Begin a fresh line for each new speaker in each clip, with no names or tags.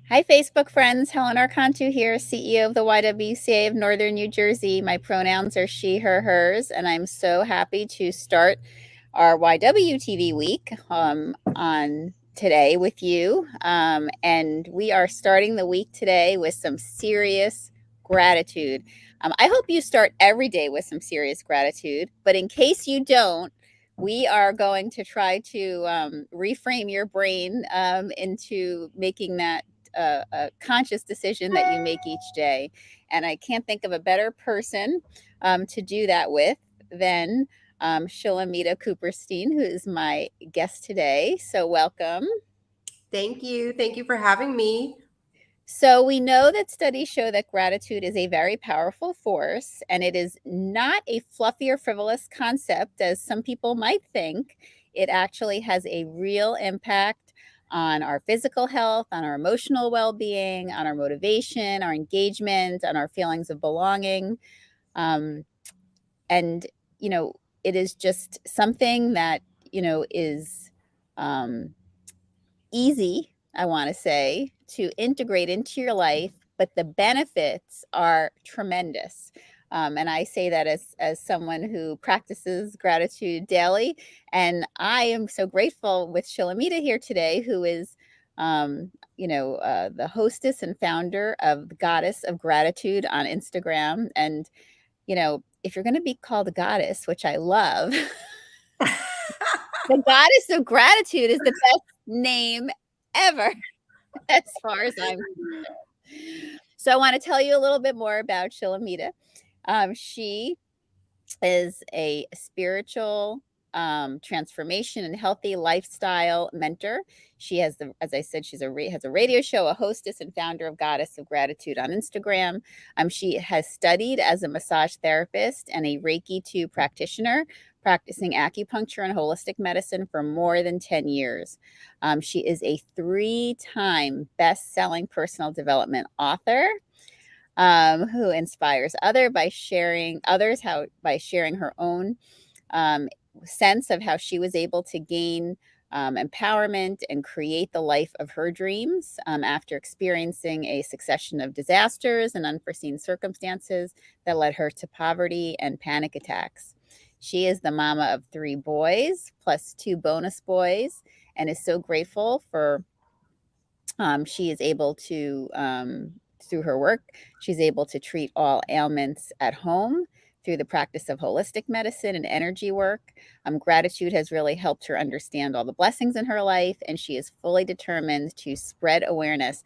Hi, Facebook friends. Helen Arcantu here, CEO of the YWCA of Northern New Jersey. My pronouns are she, her, hers, and I'm so happy to start our YWTV week on today with you. And we are starting the week today with some serious gratitude. I hope you start every day with some serious gratitude, but in case you don't, we are going to try to reframe your brain into making that a conscious decision that you make each day. And I can't think of a better person to do that with than Shilamida Cooperstein, who is my guest today. So, welcome.
Thank you. Thank you for having me.
So, we know that studies show that gratitude is a very powerful force, and it is not a fluffy or frivolous concept, as some people might think. It actually has a real impact on our physical health, on our emotional well being, on our motivation, our engagement, on our feelings of belonging. Um, and, you know, it is just something that, is. Um, easy, I want to say, to integrate into your life, but the benefits are tremendous. And I say that as someone who practices gratitude daily. And I am so grateful with Shilamida here today, who is, the hostess and founder of the Goddess of Gratitude on Instagram. And, if you're going to be called a goddess, which I love, the Goddess of Gratitude is the best name ever. As far as I'm concerned. So I want to tell you a little bit more about Shilamida. She is a spiritual transformation and healthy lifestyle mentor. She has as I said, has a radio show, a hostess, and founder of Goddess of Gratitude on Instagram. She has studied as a massage therapist and a Reiki 2 practitioner, practicing acupuncture and holistic medicine for more than 10 years. She is a 3-time best-selling personal development author, who inspires others how by sharing her own um, sense of how she was able to gain empowerment and create the life of her dreams after experiencing a succession of disasters and unforeseen circumstances that led her to poverty and panic attacks. She is the mama of 3 boys plus 2 bonus boys, and is so grateful for she is able to, through her work, she's able to treat all ailments at home through the practice of holistic medicine and energy work. Gratitude has really helped her understand all the blessings in her life, and she is fully determined to spread awareness.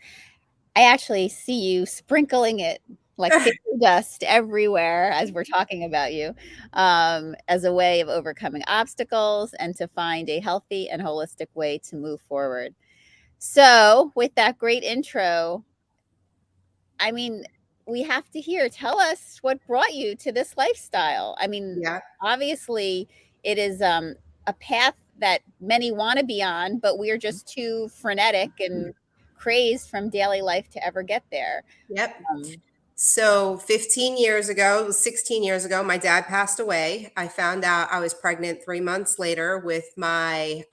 I actually see you sprinkling it like fairy dust everywhere as we're talking about you, as a way of overcoming obstacles and to find a healthy and holistic way to move forward. So, with that great intro, I mean, we have to tell us what brought you to this lifestyle. I mean,
Yeah.
obviously, it is a path that many want to be on, but we're just too frenetic and crazed from daily life to ever get there.
Yep.
Um,
So 15 years ago, it was 16 years ago, my dad passed away. I found out I was pregnant 3 months later with my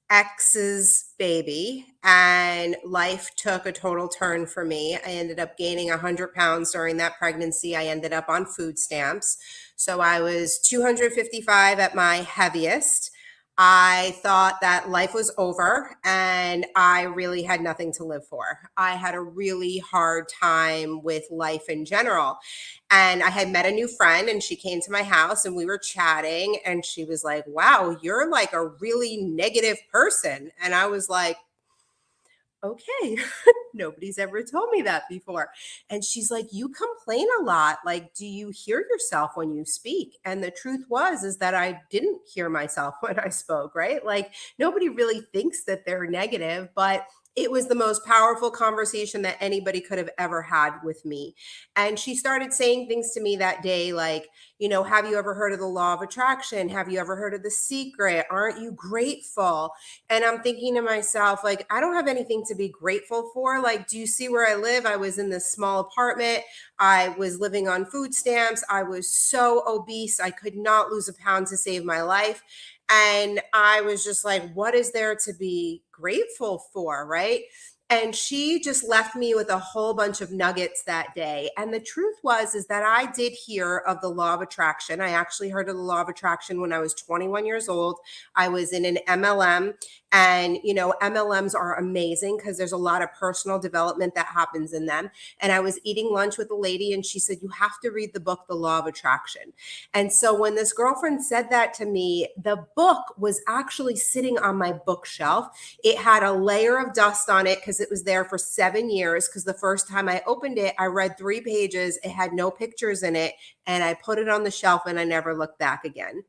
ex's baby, and life took a total turn for me. I ended up gaining 100 pounds during that pregnancy. I ended up on food stamps. So I was 255 at my heaviest. I thought that life was over and I really had nothing to live for. I had a really hard time with life in general. And I had met a new friend and she came to my house and we were chatting and she was like, "Wow, you're like a really negative person." And I was like, "Okay, nobody's ever told me that before." And she's like, "You complain a lot. Like, do you hear yourself when you speak?" And the truth was is that I didn't hear myself when I spoke, right? Like nobody really thinks that they're negative, but it was the most powerful conversation that anybody could have ever had with me. And she started saying things to me that day like, "Have you ever heard of the law of attraction? Have you ever heard of the secret? Aren't you grateful?" And I'm thinking to myself, like, I don't have anything to be grateful for. Like, do you see where I live? I was in this small apartment. I was living on food stamps. I was so obese. I could not lose a pound to save my life. And I was just like, what is there to be grateful for? Right. And she just left me with a whole bunch of nuggets that day. And the truth was is that I did hear of the law of attraction. I actually heard of the law of attraction when I was 21 years old. I was in an MLM, and MLMs are amazing because there's a lot of personal development that happens in them. And I was eating lunch with a lady, and she said, "You have to read the book The Law of Attraction." And so when this girlfriend said that to me, the book was actually sitting on my bookshelf. It had a layer of dust on it because it was there for 7 years. Because the first time I opened it, I read 3 pages. It had no pictures in it. And I put it on the shelf and I never looked back again.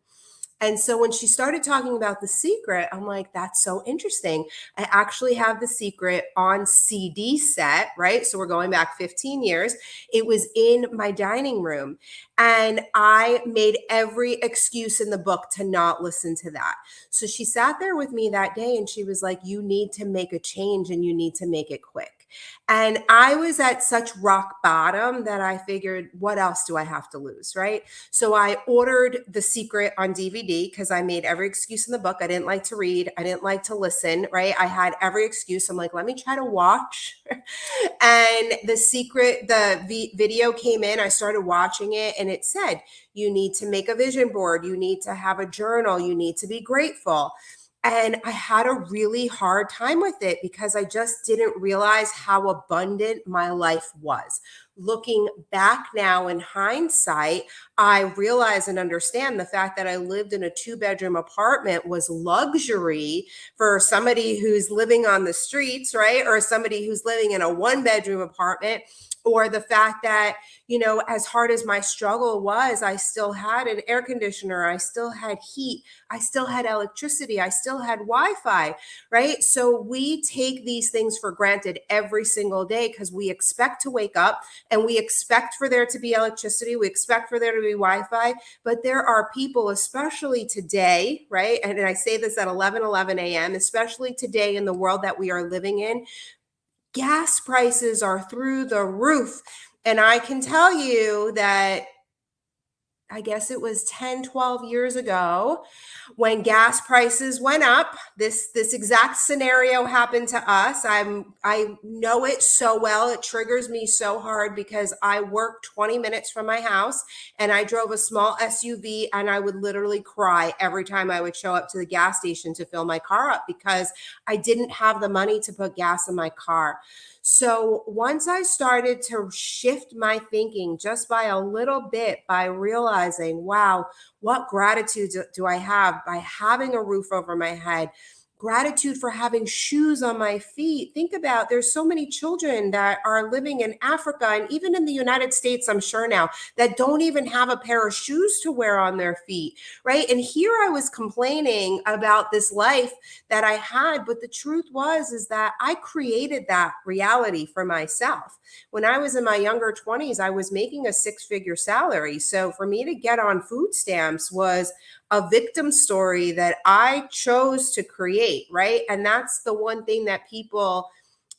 And so when she started talking about The Secret, I'm like, that's so interesting. I actually have The Secret on CD set, right? So we're going back 15 years. It was in my dining room. And I made every excuse in the book to not listen to that. So she sat there with me that day and she was like, you need to make a change and you need to make it quick. And I was at such rock bottom that I figured, what else do I have to lose, right? So I ordered The Secret on DVD because I made every excuse in the book. I didn't like to read. I didn't like to listen, right? I had every excuse. I'm like, let me try to watch. And The Secret, the video came in. I started watching it and it said, you need to make a vision board. You need to have a journal. You need to be grateful. And I had a really hard time with it because I just didn't realize how abundant my life was. Looking back now in hindsight, I realize and understand the fact that I lived in a 2-bedroom apartment was luxury for somebody who's living on the streets, right? Or somebody who's living in a 1-bedroom apartment. Or the fact that, as hard as my struggle was, I still had an air conditioner, I still had heat, I still had electricity, I still had Wi-Fi, right? So we take these things for granted every single day because we expect to wake up and we expect for there to be electricity, we expect for there to be Wi-Fi, but there are people, especially today, right? And I say this at 11:11 a.m., especially today in the world that we are living in, gas prices are through the roof. And I can tell you that I guess it was 10, 12 years ago when gas prices went up. This exact scenario happened to us. I know it so well. It triggers me so hard because I work 20 minutes from my house and I drove a small SUV and I would literally cry every time I would show up to the gas station to fill my car up because I didn't have the money to put gas in my car. So once I started to shift my thinking just by a little bit, by realizing, wow, what gratitude do I have by having a roof over my head? Gratitude for having shoes on my feet. Think about there's so many children that are living in Africa and even in the United States, I'm sure now, that don't even have a pair of shoes to wear on their feet, right? And here I was complaining about this life that I had, but the truth was is that I created that reality for myself. When I was in my younger 20s, I was making a 6-figure salary. So for me to get on food stamps was a victim story that I chose to create, right? And that's the one thing that people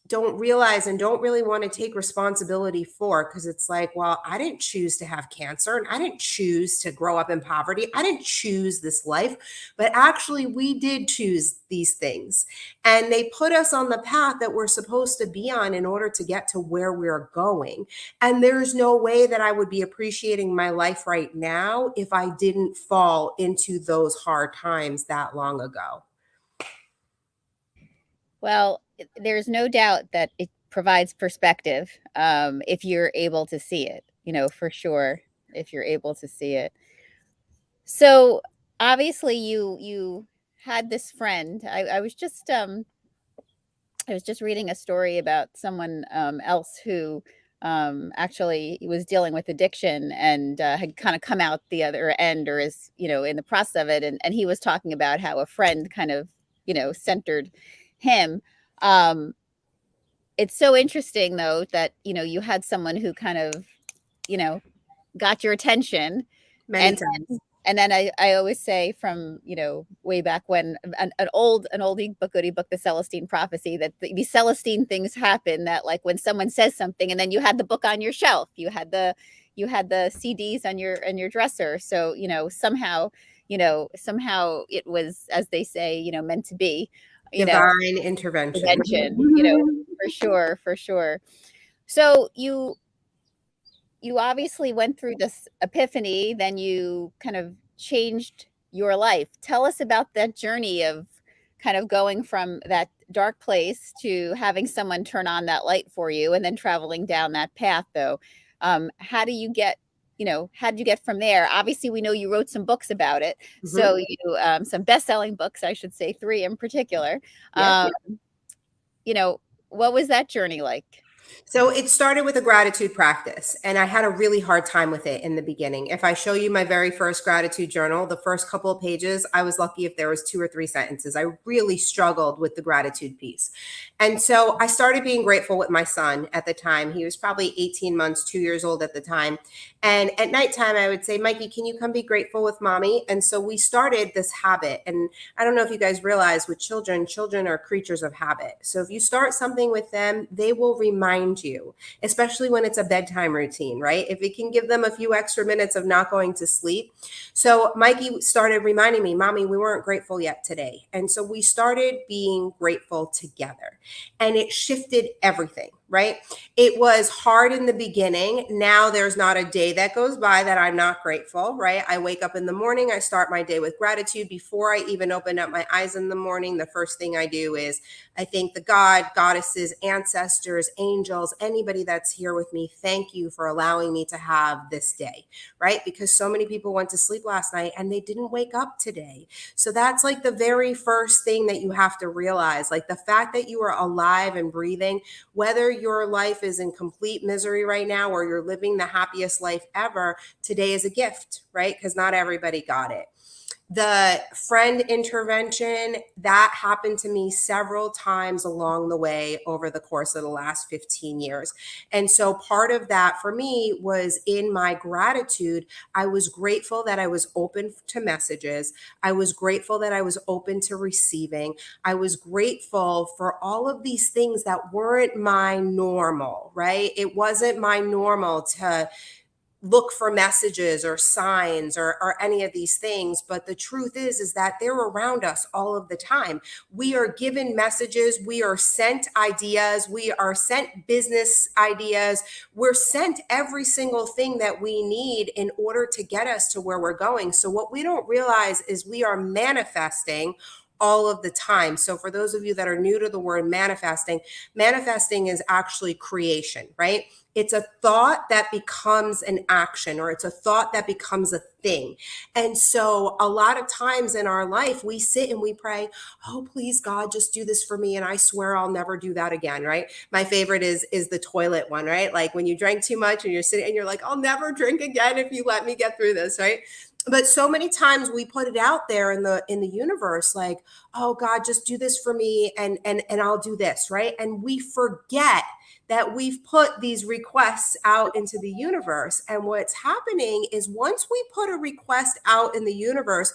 don't realize and don't really want to take responsibility for because it's like, well, I didn't choose to have cancer and I didn't choose to grow up in poverty. I didn't choose this life, but actually we did choose these things. And they put us on the path that we're supposed to be on in order to get to where we're going. And there's no way that I would be appreciating my life right now if I didn't fall into those hard times that long ago.
Well, there's no doubt that it provides perspective, if you're able to see it, for sure, if you're able to see it. So, obviously, you had this friend. I was just reading a story about someone, else who, actually was dealing with addiction and, had kinda come out the other end or is, in the process of it, and he was talking about how a friend kind of, centered him. Um, it's so interesting, though, that, you had someone who kind of, you know, got your attention,
Many
and
times.
then I always say from, way back when an oldie but goodie book, The Celestine Prophecy, that these Celestine things happen that like when someone says something and then you had the book on your shelf, you had the CDs on your dresser. So, somehow it was, as they say, meant to be. you know,
Divine intervention.
prevention, for sure, for sure. So you obviously went through this epiphany, then you kind of changed your life. Tell us about that journey of kind of going from that dark place to having someone turn on that light for you and then traveling down that path though. How do you get, how did you get from there? Obviously, we know you wrote some books about it. So
Mhm.
some best-selling books, I should say, 3 in particular.
Yeah.
Um, you know, what was that journey like?
So it started with a gratitude practice, and I had a really hard time with it in the beginning. If I show you my very first gratitude journal, the first couple of pages, I was lucky if there was 2 or 3 sentences. I really struggled with the gratitude piece. And so I started being grateful with my son at the time. He was probably 18 months, 2 years old at the time. And at nighttime, I would say, Mikey, can you come be grateful with mommy? And so we started this habit. And I don't know if you guys realize with children, children are creatures of habit. So if you start something with them, they will remind you, especially when it's a bedtime routine, right? If it can give them a few extra minutes of not going to sleep. So Mikey started reminding me, Mommy, we weren't grateful yet today. And so we started being grateful together, and it shifted everything, right? It was hard in the beginning. Now there's not a day that goes by that I'm not grateful, right? I wake up in the morning, I start my day with gratitude. Before I even open up my eyes in the morning, the first thing I do is I thank the God, goddesses, ancestors, angels, anybody that's here with me. Thank you for allowing me to have this day, right? Because so many people went to sleep last night and they didn't wake up today. So that's like the very first thing that you have to realize, like the fact that you are alive and breathing, whether your life is in complete misery right now or you're living the happiest life ever, today is a gift, right? Because not everybody got it. The friend intervention, that happened to me several times along the way over the course of the last 15 years. And so part of that for me was in my gratitude. I was grateful that I was open to messages. I was grateful that I was open to receiving. I was grateful for all of these things that weren't my normal, right? It wasn't my normal to look for messages or signs or any of these things, but the truth is that they're around us all of the time. We are given messages, we are sent ideas, we are sent business ideas, we're sent every single thing that we need in order to get us to where we're going. So what we don't realize is we are manifesting all of the time. So for those of you that are new to the word manifesting, manifesting is actually creation, right? It's a thought that becomes an action, or it's a thought that becomes a thing. And so a lot of times in our life, we sit and we pray, oh, please, God, just do this for me. And I swear I'll never do that again, right? My favorite is the toilet one, right? Like when you drank too much and you're sitting and you're like, I'll never drink again if you let me get through this, right? But so many times we put it out there in the universe, like, oh God, just do this for me and I'll do this, right? And we forget that we've put these requests out into the universe. And what's happening is once we put a request out in the universe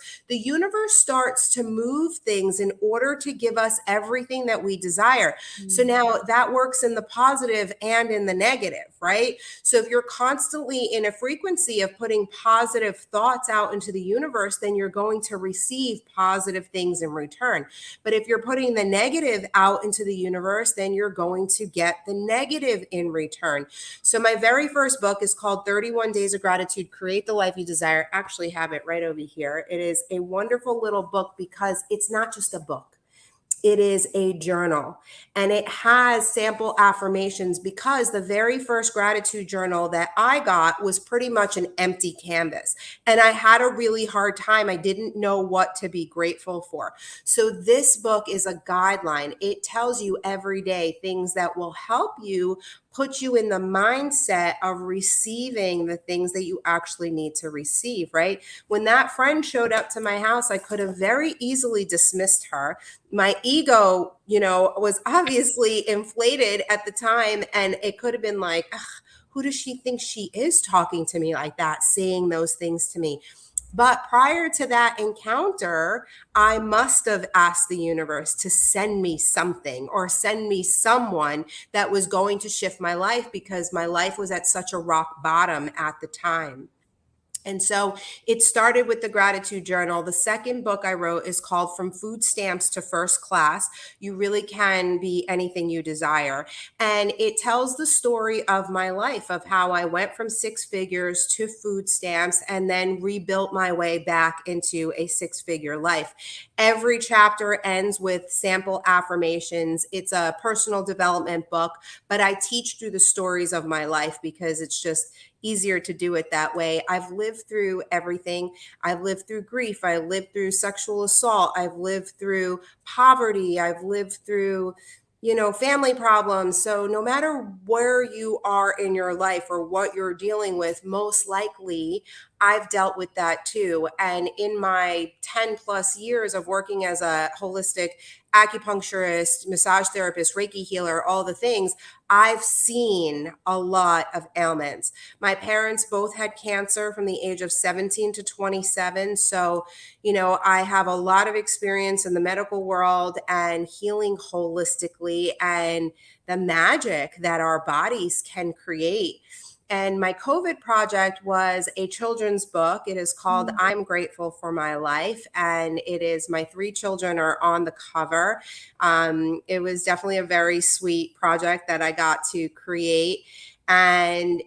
starts to move things in order to give us everything that we desire. So now that works in the positive and in the negative, right? So if you're constantly in a frequency of putting positive thoughts out into the universe, then you're going to receive positive things in return. But if you're putting the negative out into the universe, then you're going to get the negative in return. So my very first book is called 31 Days of Gratitude, Create the Life You Desire. I actually have it right over here. It is a wonderful little book because it's not just a book. It is a journal, and it has sample affirmations because the very first gratitude journal that I got was pretty much an empty canvas. And I had a really hard time. I didn't know what to be grateful for. So this book is a guideline. It tells you every day things that will help you put you in the mindset of receiving the things that you actually need to receive, right? When that friend showed up to my house, I could have very easily dismissed her. My ego, was obviously inflated at the time. And it could have been like, who does she think she is talking to me like that, saying those things to me? But prior to that encounter, I must have asked the universe to send me something or send me someone that was going to shift my life because my life was at such a rock bottom at the time. And so it started with the gratitude journal. The second book I wrote is called From Food Stamps to First Class. You really can be anything you desire. And it tells the story of my life, of how I went from six figures to food stamps and then rebuilt my way back into a six-figure life. Every chapter ends with sample affirmations. It's a personal development book, but I teach through the stories of my life because it's just easier to do it that way. I've lived through everything. I've lived through grief. I've lived through sexual assault. I've lived through poverty. I've lived through, family problems. So no matter where you are in your life or what you're dealing with, most likely I've dealt with that too. And in my 10 plus years of working as a holistic acupuncturist, massage therapist, Reiki healer, all the things, I've seen a lot of ailments. My parents both had cancer from the age of 17 to 27. So, I have a lot of experience in the medical world and healing holistically and the magic that our bodies can create. And my COVID project was a children's book. It is called I'm Grateful for My Life. And it is my three children are on the cover. It was definitely a very sweet project that I got to create. And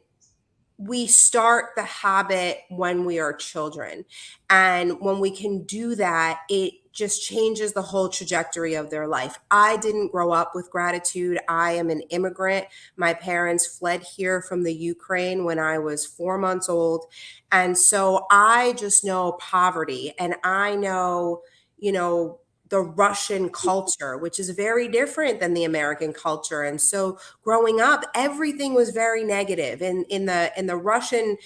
we start the habit when we are children. And when we can do that, it just changes the whole trajectory of their life. I didn't grow up with gratitude. I am an immigrant. My parents fled here from the Ukraine when I was 4 months old. And so I just know poverty and I know, the Russian culture, which is very different than the American culture. And so growing up, everything was very negative. And in the Russian,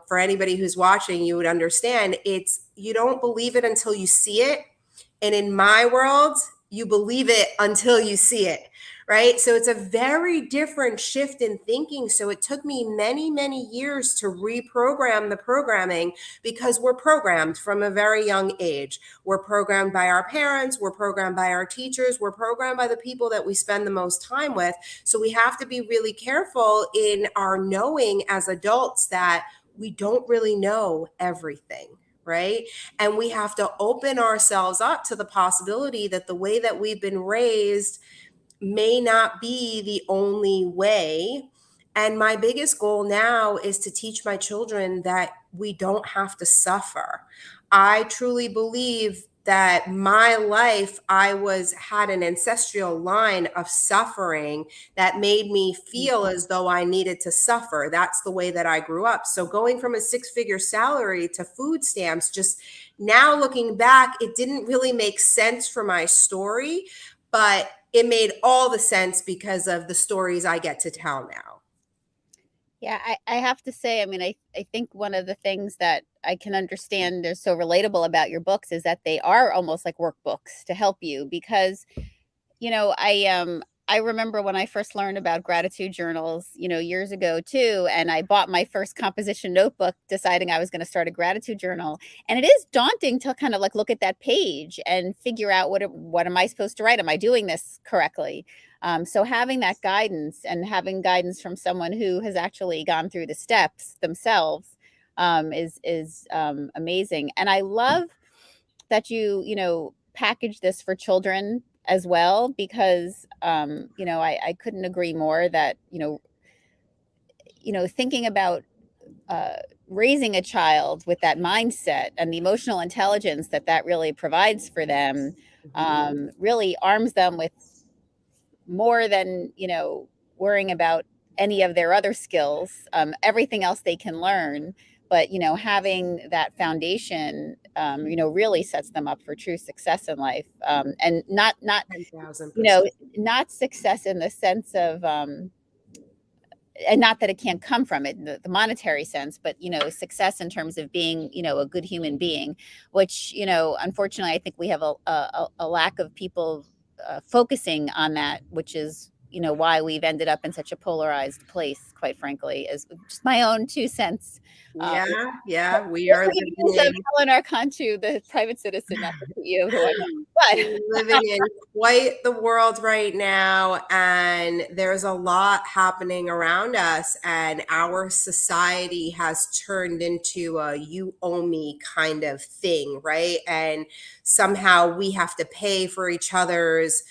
for anybody who's watching, you would understand it's you don't believe it until you see it. And in my world, you believe it until you see it. Right. So it's a very different shift in thinking. So it took me many, many years to reprogram the programming because we're programmed from a very young age. We're programmed by our parents, we're programmed by our teachers, we're programmed by the people that we spend the most time with. So we have to be really careful in our knowing as adults that we don't really know everything. Right. And we have to open ourselves up to the possibility that the way that we've been raised may not be the only way. And my biggest goal now is to teach my children that we don't have to suffer. I truly believe that my life, I had an ancestral line of suffering that made me feel as though I needed to suffer. That's the way that I grew up. So going from a six-figure salary to food stamps, just now looking back, it didn't really make sense for my story, but it made all the sense because of the stories I get to tell now.
Yeah, I have to say, I mean, I think one of the things that I can understand is so relatable about your books is that they are almost like workbooks to help you because I remember when I first learned about gratitude journals, years ago too, and I bought my first composition notebook deciding I was going to start a gratitude journal. And it is daunting to kind of like look at that page and figure out what am I supposed to write? Am I doing this correctly? So having that guidance and having guidance from someone who has actually gone through the steps themselves is amazing. And I love that you package this for children as well because I couldn't agree more that thinking about uh, raising a child with that mindset and the emotional intelligence that really provides for them really arms them with more than worrying about any of their other skills, everything else they can learn, but having that foundation really sets them up for true success in life, and not
10,000%.
not success in the sense of and not that it can't come from it in the monetary sense, but success in terms of being a good human being, which unfortunately I think we have a lack of people focusing on that, which is why we've ended up in such a polarized place, quite frankly, is just my own 2 cents. Um,
Yeah, yeah, we are
quickly
living
views of
in
Helen Arcantu, the private citizen, not to put you the one, but
we're living in quite the world right now, and there's a lot happening around us, and our society has turned into a you owe me kind of thing, right? And somehow we have to pay for each other's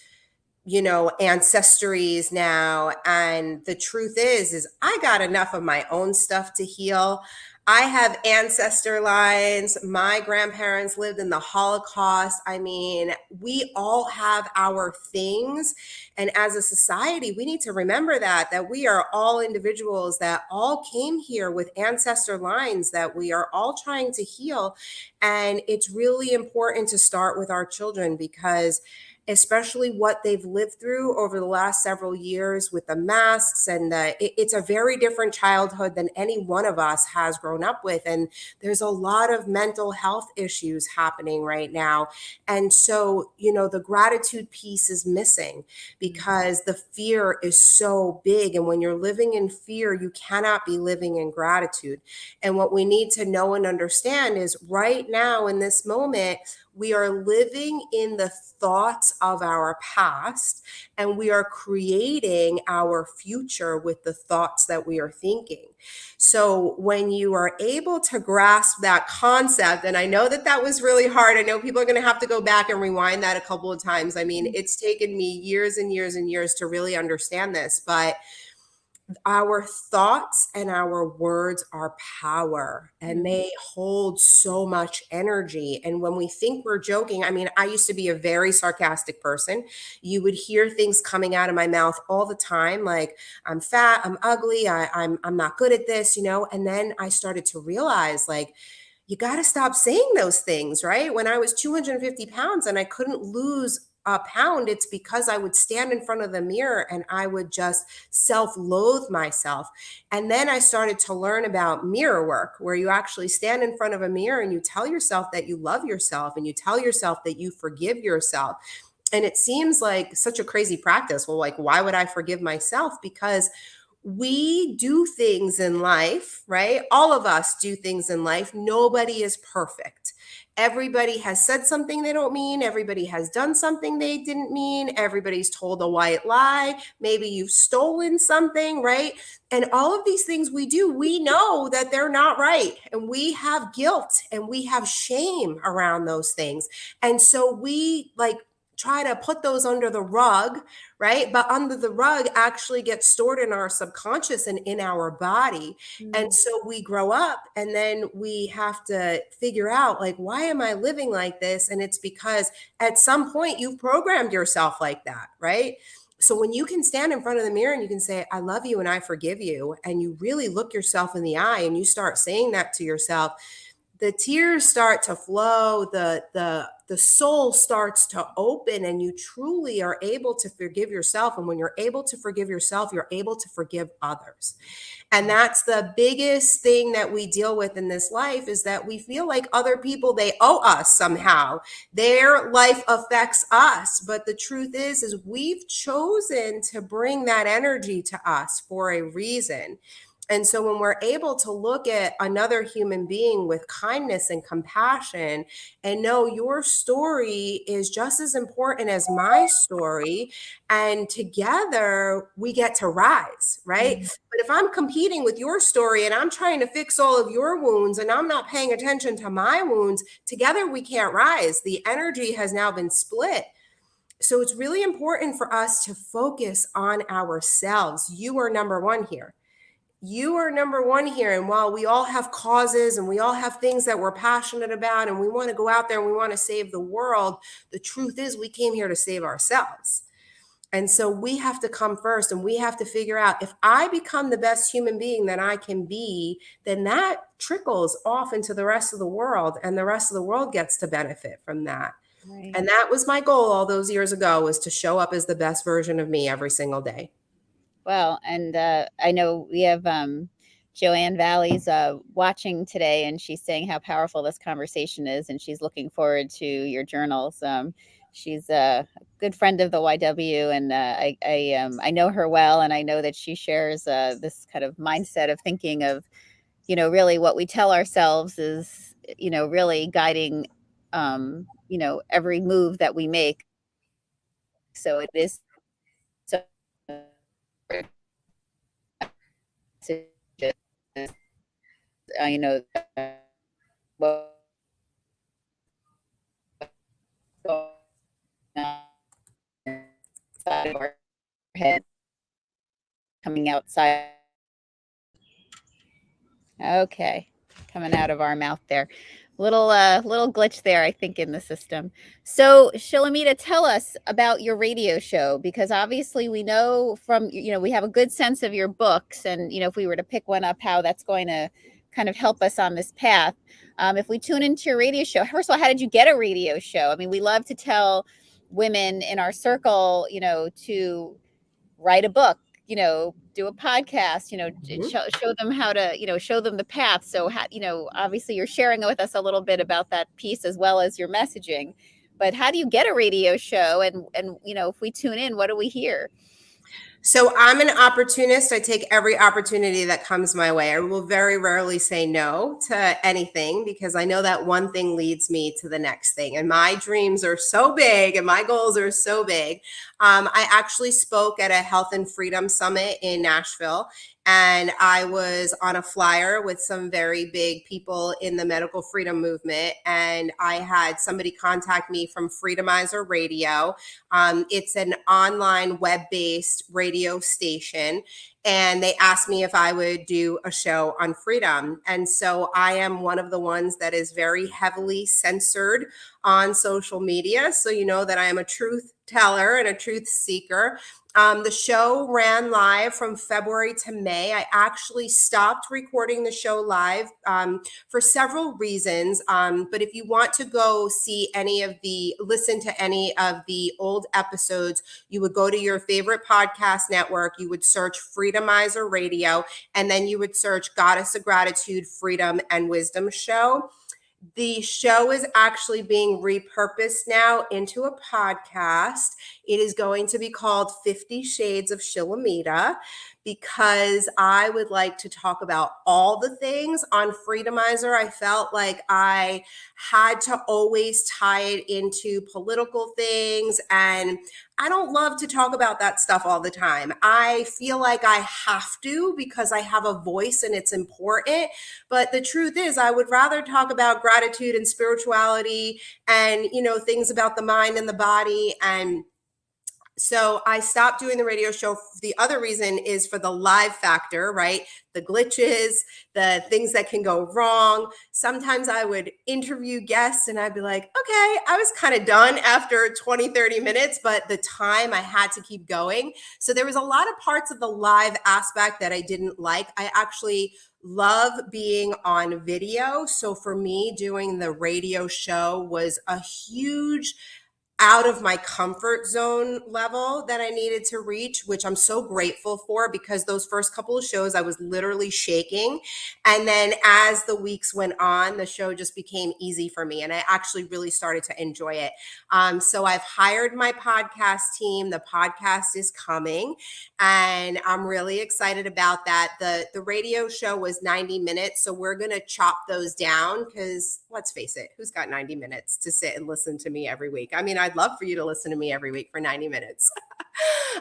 ancestries now. And the truth is I got enough of my own stuff to heal. I have ancestor lines. My grandparents lived in the Holocaust. I mean, we all have our things. And as a society, we need to remember that we are all individuals that all came here with ancestor lines that we are all trying to heal. And it's really important to start with our children, because especially what they've lived through over the last several years with the masks, and it's a very different childhood than any one of us has grown up with. And there's a lot of mental health issues happening right now. And so, the gratitude piece is missing because the fear is so big. And when you're living in fear, you cannot be living in gratitude. And what we need to know and understand is right now in this moment, we are living in the thoughts of our past, and we are creating our future with the thoughts that we are thinking. So when you are able to grasp that concept, and I know that was really hard. I know people are going to have to go back and rewind that a couple of times. I mean, it's taken me years and years and years to really understand this, but our thoughts and our words are power, and they hold so much energy. And when we think we're joking, I mean, I used to be a very sarcastic person. You would hear things coming out of my mouth all the time, like I'm fat, I'm ugly, I'm not good at this, and then I started to realize, like, you got to stop saying those things, right? When I was 250 pounds and I couldn't lose a pound, it's because I would stand in front of the mirror and I would just self loathe myself. And then I started to learn about mirror work, where you actually stand in front of a mirror and you tell yourself that you love yourself, and you tell yourself that you forgive yourself. And it seems like such a crazy practice. Well, like, why would I forgive myself? Because we do things in life, right? All of us do things in life. Nobody is perfect. Everybody has said something they don't mean. Everybody has done something they didn't mean. Everybody's told a white lie. Maybe you've stolen something, right? And all of these things we do, we know that they're not right. And we have guilt and we have shame around those things. And so we try to put those under the rug, right? But under the rug actually gets stored in our subconscious and in our body. And so we grow up and then we have to figure out, like, why am I living like this? And it's because at some point you've programmed yourself like that, right? So when you can stand in front of the mirror and you can say, I love you and I forgive you, and you really look yourself in the eye and you start saying that to yourself, the tears start to flow, the soul starts to open, and you truly are able to forgive yourself. And when you're able to forgive yourself, you're able to forgive others. And that's the biggest thing that we deal with in this life, is that we feel like other people, they owe us somehow. Their life affects us. But the truth is we've chosen to bring that energy to us for a reason. And so when we're able to look at another human being with kindness and compassion and know your story is just as important as my story, and together we get to rise, right? But if I'm competing with your story and I'm trying to fix all of your wounds and I'm not paying attention to my wounds, together we can't rise. The energy has now been split. So it's really important for us to focus on ourselves. You are number one here. You are number one here. And while we all have causes and we all have things that we're passionate about and we want to go out there and we want to save the world, the truth is we came here to save ourselves. And so we have to come first, and we have to figure out, if I become the best human being that I can be, then that trickles off into the rest of the world, and the rest of the world gets to benefit from that.
Right.
And that was my goal all those years ago, was to show up as the best version of me every single day.
Well, and I know we have Joanne Valley's watching today, and she's saying how powerful this conversation is, and she's looking forward to your journals. She's a good friend of the YW, and I know her well, and I know that she shares this kind of mindset of thinking of, really what we tell ourselves is, really guiding, every move that we make. So it is so just, what's going on inside of our head coming outside. Okay, coming out of our mouth there. Little glitch there, I think, in the system. So, Shilamida, tell us about your radio show, because obviously we know from, we have a good sense of your books, and, if we were to pick one up, how that's going to kind of help us on this path. If we tune into your radio show, first of all, how did you get a radio show? I mean, we love to tell women in our circle, to write a book, do a podcast, show them how to, show them the path. So, obviously you're sharing with us a little bit about that piece as well as your messaging. But how do you get a radio show? And if we tune in, what do we hear?
So I'm an opportunist. I take every opportunity that comes my way. I will very rarely say no to anything because I know that one thing leads me to the next thing. And my dreams are so big and my goals are so big. I actually spoke at a health and freedom summit in Nashville, and I was on a flyer with some very big people in the medical freedom movement. And I had somebody contact me from Freedomizer Radio. It's an online web-based radio station. And they asked me if I would do a show on freedom. And so I am one of the ones that is very heavily censored on social media. So you know that I am a truth teller and a truth seeker. The show ran live from February to May. I actually stopped recording the show live for several reasons. But if you want to go listen to any of the old episodes, you would go to your favorite podcast network, you would search Freedomizer Radio, and then you would search Goddess of Gratitude, Freedom and Wisdom Show. The show is actually being repurposed now into a podcast. It is going to be called 50 Shades of Shilamida, because I would like to talk about all the things on Freedomizer. I felt like I had to always tie it into political things, and I don't love to talk about that stuff all the time. I feel like I have to because I have a voice and it's important. But the truth is, I would rather talk about gratitude and spirituality and, things about the mind and the body. And so I stopped doing the radio show. The other reason is for the live factor, right? The glitches, the things that can go wrong. Sometimes I would interview guests and I'd be like, okay, I was kind of done after 20, 30 minutes, but the time I had to keep going. So there was a lot of parts of the live aspect that I didn't like. I actually love being on video. So for me, doing the radio show was a huge out of my comfort zone level that I needed to reach, which I'm so grateful for, because those first couple of shows I was literally shaking. And then as the weeks went on, the show just became easy for me. And I actually really started to enjoy it. So I've hired my podcast team. The podcast is coming and I'm really excited about that. The radio show was 90 minutes. So we're going to chop those down because let's face it, who's got 90 minutes to sit and listen to me every week? I mean, I'd love for you to listen to me every week for 90 minutes.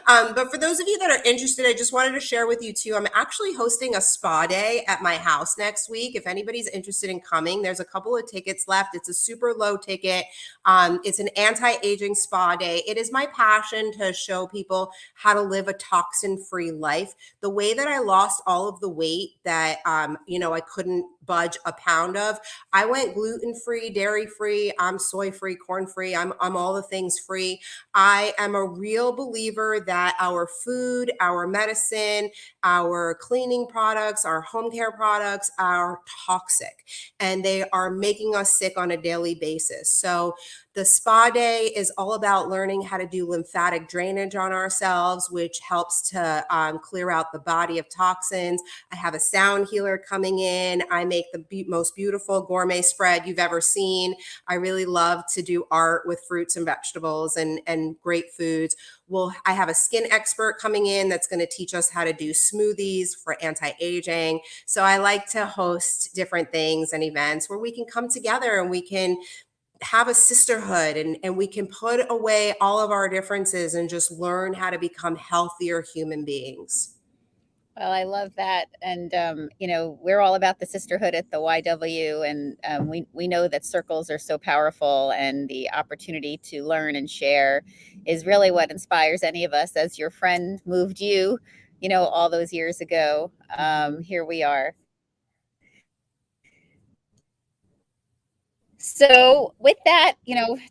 But for those of you that are interested, I just wanted to share with you too, I'm actually hosting a spa day at my house next week. If anybody's interested in coming, there's a couple of tickets left. It's a super low ticket. It's an anti-aging spa day. It is my passion to show people how to live a toxin-free life. The way that I lost all of the weight that, I couldn't budge a pound of, I went gluten-free, dairy-free, I'm soy-free, corn-free, I'm all the things free. I am a real believer that our food, our medicine, our cleaning products, our home care products are toxic and they are making us sick on a daily basis. So The spa day is all about learning how to do lymphatic drainage on ourselves, which helps to clear out the body of toxins. I have a sound healer coming in. I make the most beautiful gourmet spread you've ever seen. I really love to do art with fruits and vegetables and great foods. I have a skin expert coming in that's going to teach us how to do smoothies for anti-aging. So I like to host different things and events where we can come together and we can have a sisterhood and we can put away all of our differences and just learn how to become healthier human beings.
Well, I love that, and we're all about the sisterhood at the YW, and we know that circles are so powerful, and the opportunity to learn and share is really what inspires any of us. As your friend moved you, all those years ago, here we are. So, with that,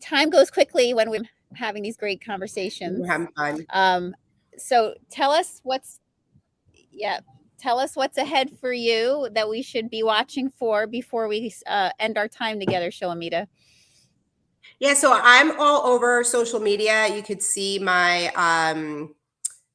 time goes quickly when we're having these great conversations.
We're having fun.
So, yeah, tell us what's ahead for you that we should be watching for before we end our time together, Shilamida.
Yeah, so I'm all over social media. You could see my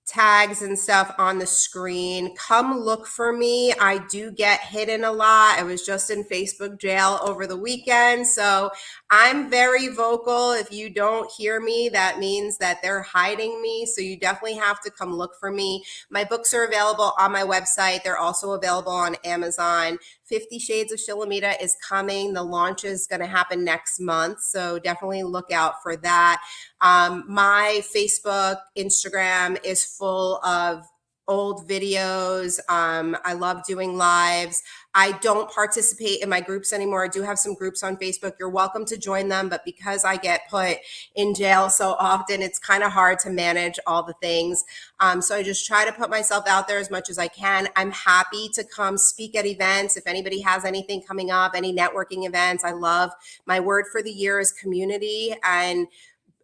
tags and stuff on the screen. Come look for me. I do get hidden a lot. I was just in Facebook jail over the weekend. So I'm very vocal. If you don't hear me, that means that they're hiding me. So you definitely have to come look for me. My books are available on my website. They're also available on Amazon. 50 Shades of Shilamida is coming. The launch is going to happen next month. So definitely look out for that. My Facebook, Instagram is full of old videos. I love doing lives. I don't participate in my groups anymore. I do have some groups on Facebook. You're welcome to join them, but because I get put in jail so often, it's kind of hard to manage all the things. So I just try to put myself out there as much as I can. I'm happy to come speak at events. If anybody has anything coming up, any networking events, I love, my word for the year is community and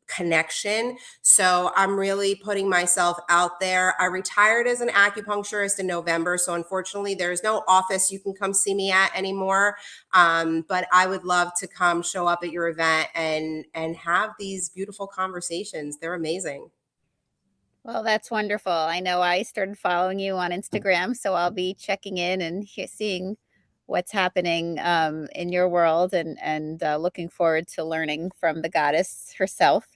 connection. So I'm really putting myself out there. I retired as an acupuncturist in November. So unfortunately, there's no office you can come see me at anymore. But I would love to come show up at your event and have these beautiful conversations. They're amazing.
Well, that's wonderful. I know I started following you on Instagram, so I'll be checking in and seeing what's happening in your world, and looking forward to learning from the goddess herself.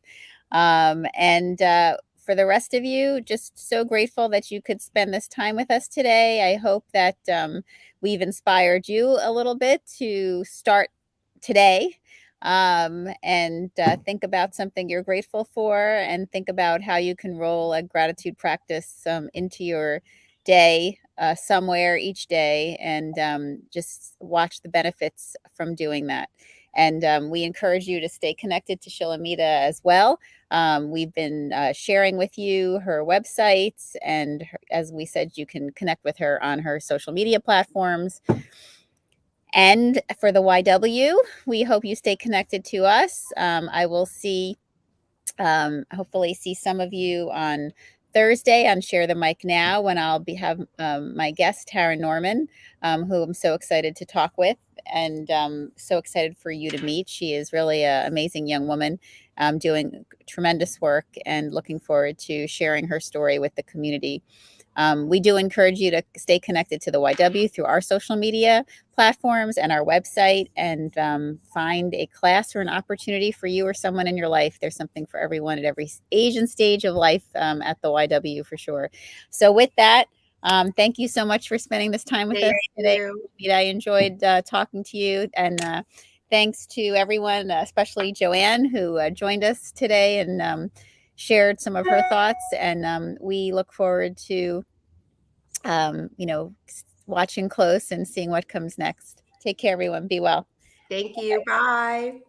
And for the rest of you, just so grateful that you could spend this time with us today. I hope that we've inspired you a little bit to start today, and think about something you're grateful for, and think about how you can roll a gratitude practice into your day somewhere each day, and just watch the benefits from doing that. And we encourage you to stay connected to Shilamida as well. We've been sharing with you her websites, and as we said, you can connect with her on her social media platforms. And for the YW, we hope you stay connected to us. I will hopefully see some of you on Thursday on Share the Mic Now, when I'll have my guest, Tara Norman, who I'm so excited to talk with, and so excited for you to meet. She is really an amazing young woman, doing tremendous work, and looking forward to sharing her story with the community. We do encourage you to stay connected to the YW through our social media platforms and our website, and find a class or an opportunity for you or someone in your life. There's something for everyone at every age and stage of life at the YW, for sure. So with that, thank you so much for spending this time with us today. I enjoyed talking to you, and thanks to everyone, especially Joanne, who joined us today and shared some of her thoughts. And we look forward to watching close and seeing what comes next. Take care, everyone. Be well.
Thank you. Bye.